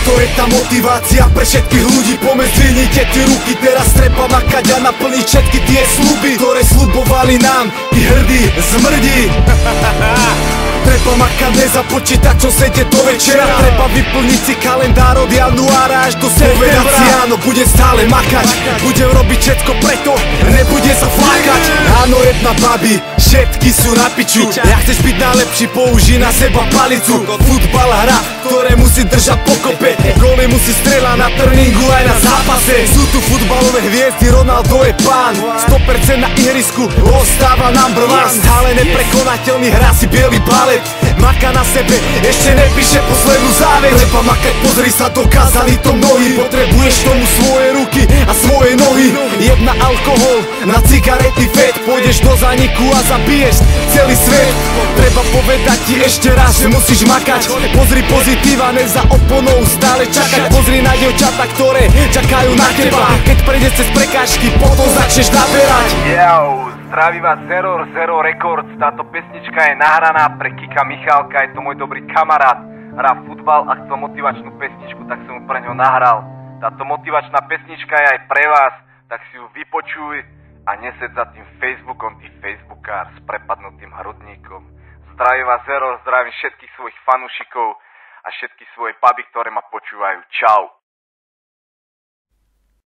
Toto je tá motivácia pre všetkých ľudí. Poďme zdvihnite tie ruky, teraz treba makať a naplniť všetky tie sľuby, ktoré sľubovali nám tí hrdí zmrdí. Treba makať, nezapočítať, čo sede do večera. Treba vyplniť si kalendár od januára až do septembra. Áno, budem stále makať, budem robiť všetko preto, nebude sa flákať. Áno, jedna babi, všetky sú na piču. Ja chceš byť najlepší, použij na seba palicu. Futbal hra, ktoré musí držať pokope, góly musí strieľať na tréningu aj na zápase. Sú tu futbalové hviezdy, Ronaldo je pán, 100% na ihrisku, ostáva number one. Stále neprekonateľný, hrá si biely balet, maka na sebe, ešte nepíše poslednú záveď. Treba makať, pozri sa, dokázali to mnohí. Potrebuješ tomu svoje ruky a svoje nohy. Jedna alkohol, na cigarety fed, pôjdeš do zániku a zabiješ celý svet. Treba povedať ti ešte raz, že musíš makať. Pozri pozitíva, ne za oponou stále čakať. Pozri na dievčatá, ktoré čakajú na teba. Keď prejdeš cez prekážky, potom začneš naberať. Zdraví vás Zero Records. Táto pesnička je nahraná pre Kika Michálka, je to môj dobrý kamarát. Hrá futbal a chcel motivačnú pesničku, tak som mu pre ňo nahral. Táto motivačná pesnička je aj pre vás, tak si ju vypočuj a nesed za tým Facebookom, ty Facebookár s prepadnutým hrudníkom. Zdraví vás Zero, zdravím všetkých svojich fanúšikov a všetky svoje baby, ktoré ma počúvajú. Čau.